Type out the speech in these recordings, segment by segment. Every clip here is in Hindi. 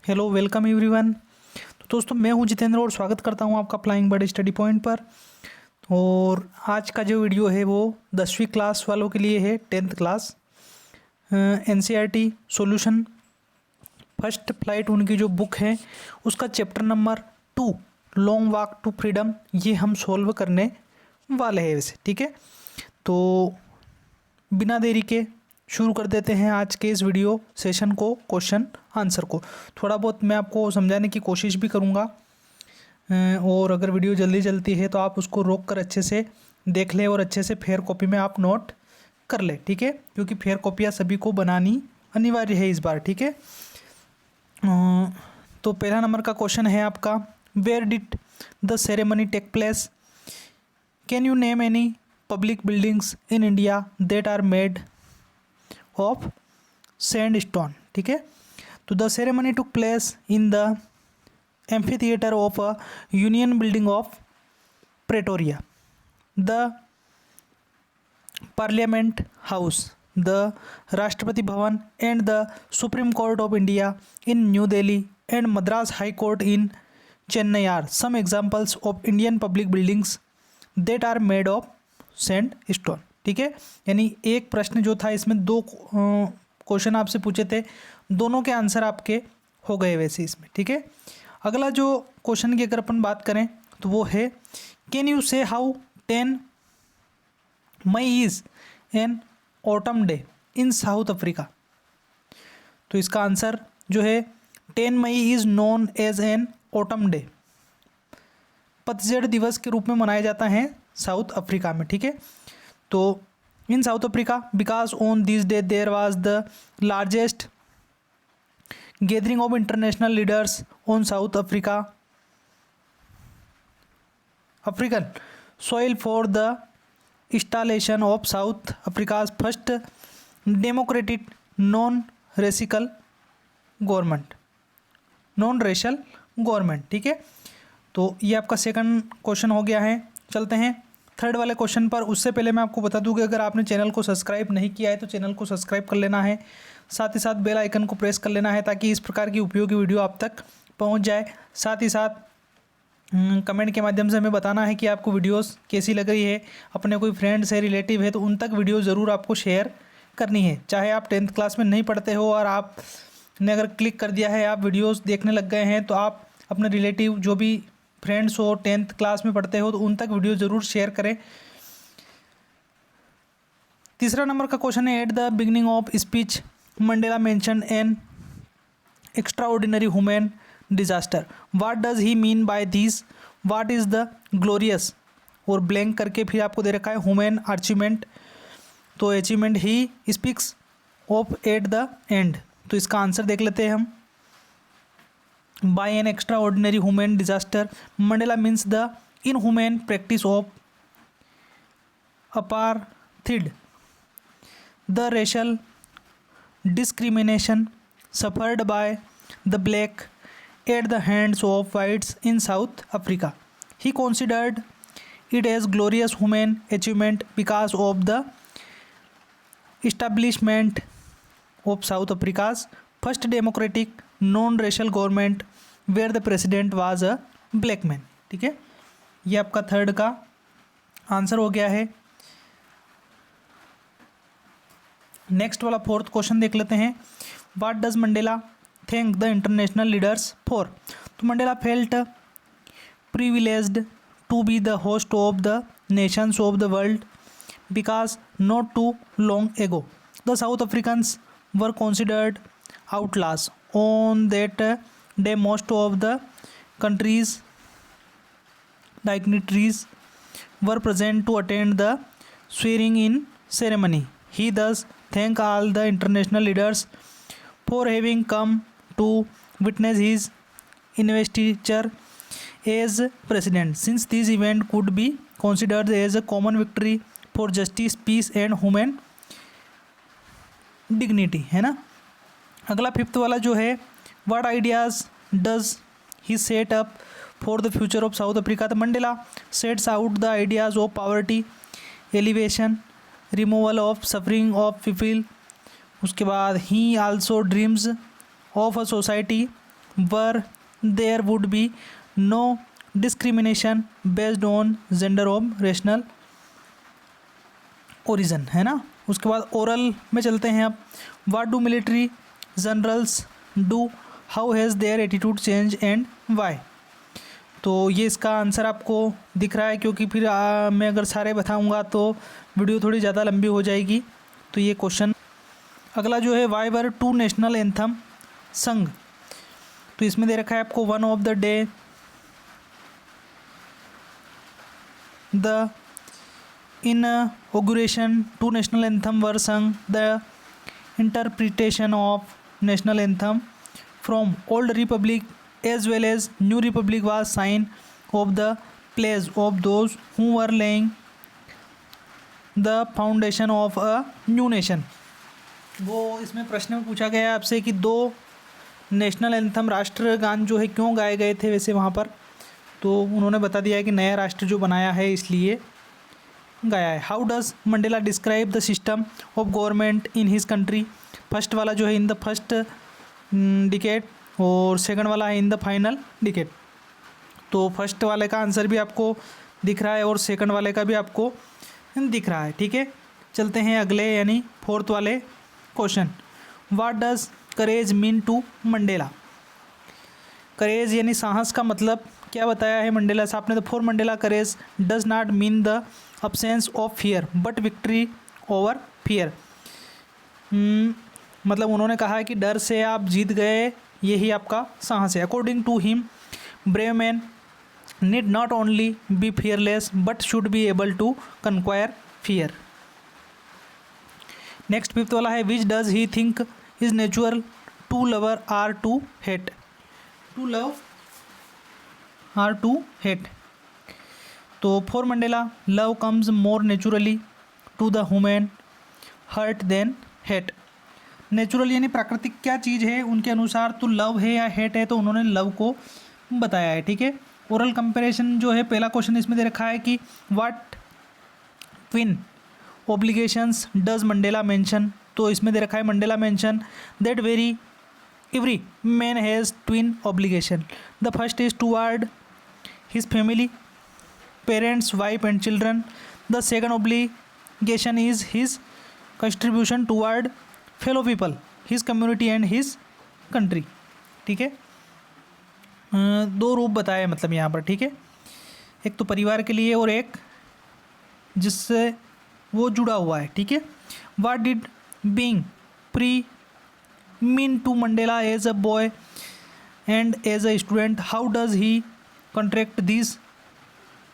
Hello welcome everyone. तो दोस्तों मैं हूं जितेंद्र और स्वागत करता हूं आपका फ्लाइंग बर्ड स्टडी पॉइंट पर। और आज का जो वीडियो है वो 10वीं क्लास वालों के लिए है, 10th class NCERT solution first flight उनकी जो बुक है उसका chapter number 2 long walk to freedom ये हम सॉल्व करने वाले हैं वैसे। ठीक है, तो बिना देरी के शुरू कर देते हैं आज के इस वीडियो सेशन को, क्वेश्चन आंसर को। थोड़ा बहुत मैं आपको समझाने की कोशिश भी करूँगा और अगर वीडियो जल्दी चलती है तो आप उसको रोक कर अच्छे से देख लें और अच्छे से फेयर कॉपी में आप नोट कर लें। ठीक है, क्योंकि फेयर कॉपियाँ सभी को बनानी अनिवार्य है इस बार। ठीक है, तो पहला नंबर का क्वेश्चन है आपका, where did the ceremony take place? Can you name any public buildings in India that are made of sandstone? ठीक है, तो the ceremony took place in the amphitheatre of a union building of Pretoria, the parliament house, the Rashtrapati Bhavan and the supreme court of India in New Delhi and Madras high court in Chennai are some examples of Indian public buildings that are made of sandstone. ठीक है, यानी एक प्रश्न जो था इसमें दो क्वेश्चन आपसे पूछे थे, दोनों के आंसर आपके हो गए वैसे इसमें। ठीक है, अगला जो क्वेश्चन की अगर अपन बात करें तो वो है, can you say how 10 May is an autumn day in South Africa? तो इसका आंसर जो है 10 May is known as an autumn day, पतझड़ दिवस के रूप में मनाया जाता है साउथ अफ्रीका में। ठीक है, तो in South Africa because on this day there was the largest gathering of international leaders on South African soil for the installation of South Africa's first democratic non-racial government. ठीक है, तो ये आपका सेकंड क्वेश्चन हो गया है। चलते हैं थर्ड वाले क्वेश्चन पर। उससे पहले मैं आपको बता दूं कि अगर आपने चैनल को सब्सक्राइब नहीं किया है तो चैनल को सब्सक्राइब कर लेना है, साथ ही साथ बेल आइकन को प्रेस कर लेना है ताकि इस प्रकार की उपयोगी वीडियो आप तक पहुंच जाए। साथ ही साथ कमेंट के माध्यम से हमें बताना है कि आपको वीडियोस कैसी लग रही है। अपने कोई फ्रेंड्स है, रिलेटिव है तो उन तक वीडियो ज़रूर आपको शेयर करनी है। चाहे आप 10th क्लास में नहीं पढ़ते हो और आपने अगर क्लिक कर दिया है, आप वीडियोस देखने लग गए हैं, तो आप अपने रिलेटिव जो भी फ्रेंड्स हो 10th क्लास में पढ़ते हो तो उन तक वीडियो ज़रूर शेयर करें। तीसरा नंबर का क्वेश्चन है, at the beginning of speech Mandela mention an extraordinary human disaster, what does he mean by this, what is the glorious, और ब्लैंक करके फिर आपको दे रखा है ह्यूमन अचीवमेंट। तो achievement he speaks of at the end, तो इसका आंसर देख लेते हैं हम। By an extraordinary human disaster Mandela means the inhuman practice of apartheid, the racial discrimination suffered by the black at the hands of whites in South Africa. He considered it as glorious human achievement because of the establishment of South Africa's first democratic non-racial government where the president was a black man. ठीक है, ये आपका थर्ड का आंसर हो गया है। नेक्स्ट वाला फोर्थ क्वेश्चन देख लेते हैं, what does Mandela thank the international leaders for? तो Mandela felt privileged to be the host of the nations of the world because not too long ago the South Africans were considered outlaws on that day most of the countries dignitaries were present to attend the swearing in ceremony. He thus thank all the international leaders for having come to witness his investiture as president, since this event could be considered as a common victory for justice, peace and human dignity। है ना। अगला फिफ्थ वाला जो है, what ideas does he set up for the future of South Africa? The Mandela sets out the ideas of poverty alleviation, removal of suffering of people। उसके बाद he also dreams of a society where there would be no discrimination based on gender of rational origin, है ना। उसके बाद ओरल में चलते हैं अब। What do military generals do, how has their attitude change and why. तो ये इसका आंसर आपको दिख रहा है, क्योंकि फिर मैं अगर सारे बताऊंगा तो वीडियो थोड़ी ज़्यादा लंबी हो जाएगी। तो ये क्वेश्चन अगला जो है, why were two national anthem sung. तो इसमें दे रखा है आपको one of the day, the inauguration, two national anthem were sung, the interpretation of national anthem from old republic as well as new republic was sign of the pledge of those who were laying the foundation of a new nation। वो इसमें प्रश्न में पूछा गया है आपसे कि दो नेशनल एंथम राष्ट्रगान जो है क्यों गाए गए थे वैसे वहाँ पर, तो उन्होंने बता दिया है कि नया राष्ट्र जो बनाया है इसलिए गाया है। How does Mandela describe the system of government in his country. First वाला जो है इन द फर्स्ट डिकेड और सेकंड वाला है इन द फाइनल डिकेड। तो फर्स्ट वाले का आंसर भी आपको दिख रहा है और सेकंड वाले का भी आपको दिख रहा है, ठीक है। चलते हैं अगले यानी फोर्थ वाले question. What does courage mean to Mandela. Courage यानी साहस का मतलब क्या बताया है मंडेला साहब ने। तो for Mandela courage does not mean the absence of fear but victory over fear. मतलब उन्होंने कहा कि डर से आप जीत गए, यही आपका साहस है। According to him brave man need not only be fearless but should be able to conquer fear. Next fifth वाला है, which does he think is natural to love or to hate to. Love or to hate हेट। तो for Mandela love comes more naturally to the human heart than hate. Natural यानी प्राकृतिक क्या चीज़ है उनके अनुसार, तो लव है या हेट है, तो उन्होंने लव को बताया है, ठीक है। ओरल कंपैरिजन जो है पहला क्वेश्चन इसमें दे रखा है कि what twin obligations does Mandela mention. तो इसमें दे रखा है Mandela mention that every man has twin obligation. The first is toward his family, parents, wife and children. The second obligation is his contribution toward fellow people, his community and his country, ठीक है। दो रूप बताए मतलब यहाँ पर, ठीक है। एक तो परिवार के लिए और एक जिससे वो जुड़ा हुआ है, ठीक है। What did being free mean to Mandela as a boy and as a student? How does he contract these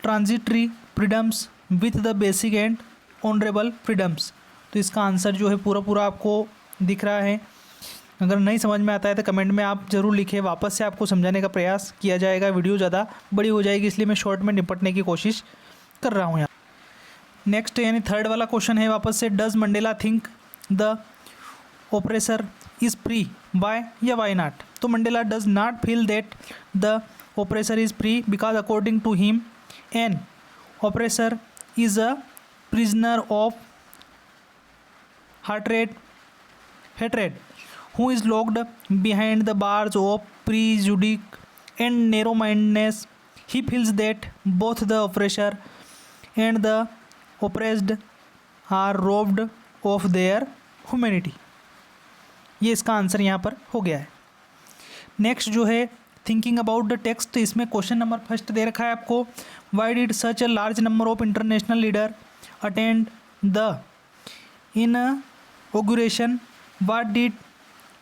transitory freedoms with the basic and honourable freedoms. तो इसका आंसर जो है पूरा आपको दिख रहा है। अगर नहीं समझ में आता है तो कमेंट में आप ज़रूर लिखें, वापस से आपको समझाने का प्रयास किया जाएगा। वीडियो ज़्यादा बड़ी हो जाएगी इसलिए मैं शॉर्ट में निपटने की कोशिश कर रहा हूँ यहाँ। नेक्स्ट यानी थर्ड वाला क्वेश्चन है वापस से, does Mandela think the oppressor is free, why या वाई नॉट। तो Mandela does not feel that the oppressor is free because according to him an oppressor is a prisoner of hatred who is locked behind the bars of prejudice and narrow-mindedness. He feels that both the oppressor and the oppressed are robbed of their humanity। ये इसका आंसर यहाँ पर हो गया है। नेक्स्ट जो है थिंकिंग अबाउट द टेक्स्ट, इसमें क्वेश्चन नंबर फर्स्ट दे रखा है आपको, why did such a large number of international leader attend the inauguration, what did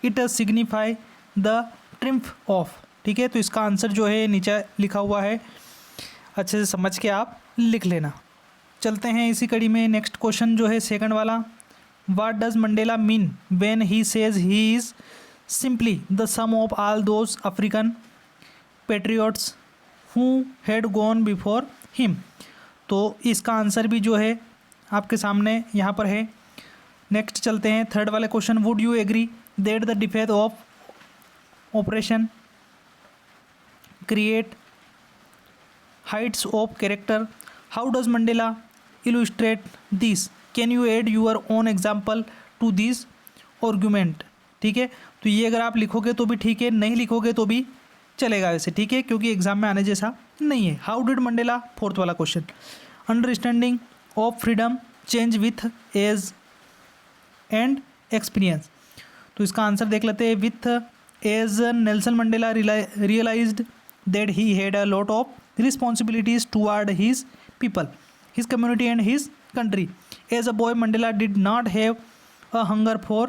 it signify the triumph of. ठीक है, तो इसका आंसर जो है नीचे लिखा हुआ है, अच्छे से समझ के आप लिख लेना। चलते हैं इसी कड़ी में नेक्स्ट क्वेश्चन जो है सेकंड वाला, what does Mandela mean when he says he is simply the sum of all those African patriots who had gone before him. तो इसका आंसर भी जो है आपके सामने यहाँ पर है। नेक्स्ट चलते हैं थर्ड वाले question, would you agree that the depth of operation create heights of character, how does Mandela illustrate this? Can you add your own example to this argument? ठीक है। तो ये अगर आप लिखोगे तो भी ठीक है, नहीं लिखोगे तो भी चलेगा वैसे, ठीक है, क्योंकि एग्जाम में आने जैसा नहीं है। हाउ डिड मंडेला, फोर्थ वाला question, understanding of freedom change with age and experience. तो इसका आंसर देख लेते हैं। With age Nelson Mandela realised that he had a lot of responsibilities toward his people, his community and his country. As a boy, Mandela did not have a hunger for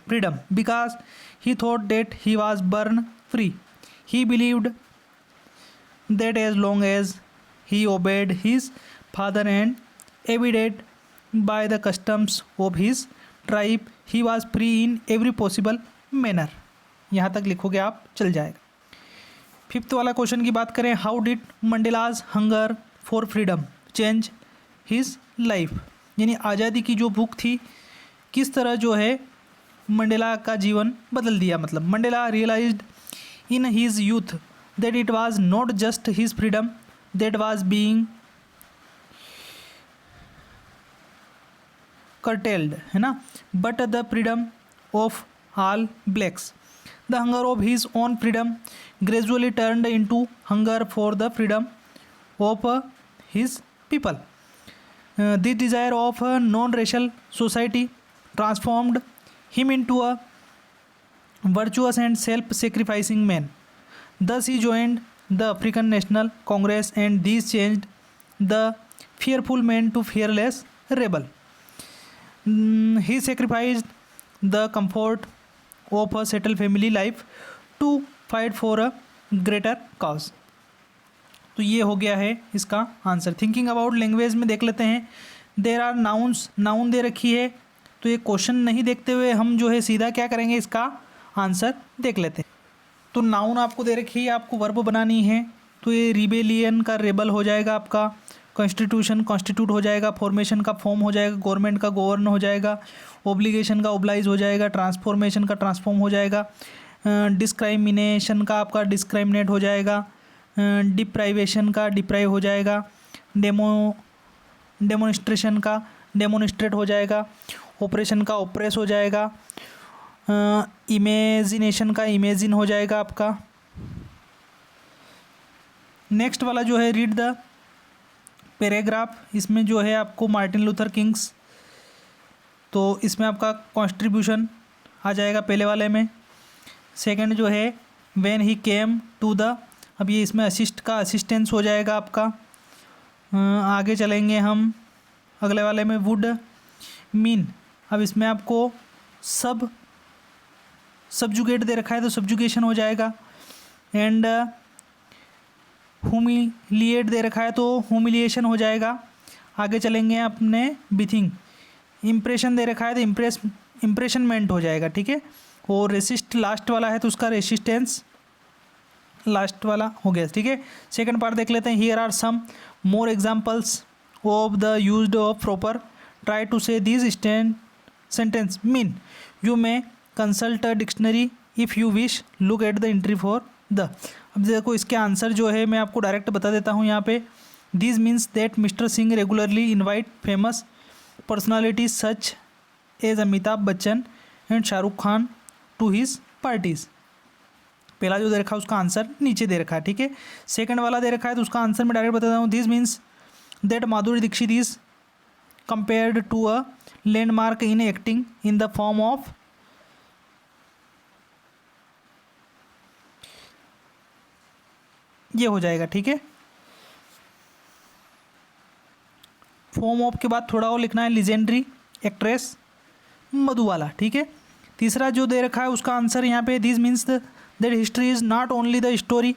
freedom because he thought that he was born free. He believed that as long as he obeyed his father and abided by the customs of his tribe, he was free in every possible manner. यहाँ तक लिखोगे आप, चल जाएगा। फिफ्थ वाला क्वेश्चन की बात करें, how did Mandela's hunger for freedom change his life, यानी आज़ादी की जो भूख थी किस तरह जो है मंडेला का जीवन बदल दिया। मतलब Mandela realised in his youth that it was not just his freedom that was being curtailed, है ना, but the freedom of all blacks. The hunger of his own freedom gradually turned into hunger for the freedom of his people. This desire of a non-racial society transformed him into a virtuous and self-sacrificing man. Thus he joined the African National Congress, and this changed the fearful man to fearless rebel. He sacrificed the comfort of a settled family life to fight for a greater cause. तो ये हो गया है इसका आंसर। थिंकिंग अबाउट लैंग्वेज में देख लेते हैं। देर आर नाउन्स, नाउन दे रखी है, तो ये क्वेश्चन नहीं देखते हुए हम जो है सीधा क्या करेंगे, इसका आंसर देख लेते हैं। तो नाउन आपको दे रखी है, आपको वर्ब बनानी है, तो ये रिबेलियन का रेबल हो जाएगा आपका, कॉन्स्टिट्यूशन कॉन्स्टिट्यूट हो जाएगा, फॉर्मेशन का फॉर्म हो जाएगा, गवर्नमेंट का गवर्न हो जाएगा, ओब्लिगेशन का ओब्लाइज हो जाएगा, ट्रांसफॉर्मेशन का ट्रांसफॉर्म हो जाएगा, डिस्क्राइमिनेशन का आपका डिस्क्राइमिनेट हो जाएगा, डिप्राइवेशन का डिप्राइव हो जाएगा, डेमोनिस्ट्रेशन का डेमोनिस्ट्रेट हो जाएगा, ऑपरेशन का ऑपरेस हो जाएगा, इमेजिनेशन का इमेजिन हो जाएगा आपका। नेक्स्ट वाला जो है रीड द पैराग्राफ, इसमें जो है आपको मार्टिन लूथर किंग्स, तो इसमें आपका कॉन्ट्रीब्यूशन आ जाएगा पहले वाले में। सेकंड जो है when he came to the, अब ये इसमें असिस्ट का असिस्टेंस हो जाएगा आपका। आगे चलेंगे हम अगले वाले में, वुड मीन, अब इसमें आपको सब्जुगेट दे रखा है तो सब्जुगेशन हो जाएगा। एंड हुमिलिएट दे रखा है तो हुमिलिएशन हो जाएगा। आगे चलेंगे अपने बिथिंग, इम्प्रेशन दे रखा है तो इम्प्रेशनमेंट हो जाएगा, ठीक है। और रेसिस्ट लास्ट वाला है तो उसका रेसिस्टेंस लास्ट वाला हो गया, ठीक है। सेकंड पार्ट देख लेते हैं। Here are some more examples of the used of proper, try to say this sentence mean, you may consult a dictionary if you wish, look at the entry for the. अब देखो इसके आंसर जो है मैं आपको डायरेक्ट बता देता हूँ यहाँ पे। This means that mister Singh regularly invite famous personalities such as Amitabh Bachchan and Shahrukh Khan to his parties. पहला जो दे रखा है उसका आंसर नीचे दे रखा है, ठीक है। सेकंड वाला दे रखा है तो उसका आंसर मैं डायरेक्ट बताता हूँ। This means that Madhuri Dixit is compared to a landmark in acting in the form of, ये हो जाएगा, ठीक है। फॉर्म ऑफ के बाद थोड़ा और लिखना है, लीजेंडरी एक्ट्रेस मधुबाला, ठीक है। तीसरा जो दे रखा है उसका आंसर यहाँ पे, this means that history is not only the story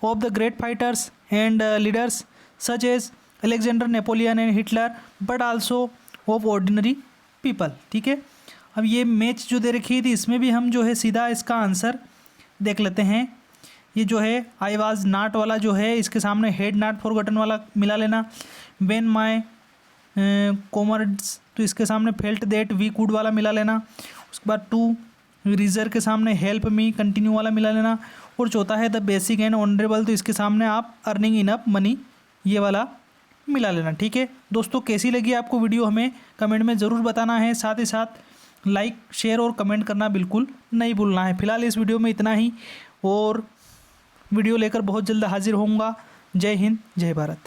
of the great fighters and leaders such as Alexander, Napoleon and Hitler, but also of ordinary people, ठीक है। अब ये मैच जो दे रखी थी इसमें भी हम जो है सीधा इसका आंसर देख लेते हैं। ये जो है आई वाज नॉट वाला जो है इसके सामने हेड नॉट फॉरगॉटन वाला मिला लेना। व्हेन माय कॉमर्ड्स, तो इसके सामने फेल्ट दैट वी कुड वाला मिला लेना। उसके बाद टू रीजर के सामने हेल्प मी कंटिन्यू वाला मिला लेना। और चौथा है द बेसिक एंड ऑनरेबल, तो इसके सामने आप अर्निंग इनफ मनी ये वाला मिला लेना, ठीक है। दोस्तों कैसी लगी आपको वीडियो हमें कमेंट में ज़रूर बताना है। साथ ही साथ लाइक शेयर और कमेंट करना बिल्कुल नहीं भूलना है। फिलहाल इस वीडियो में इतना ही, और वीडियो लेकर बहुत जल्द हाजिर होऊंगा। जय हिंद, जय भारत।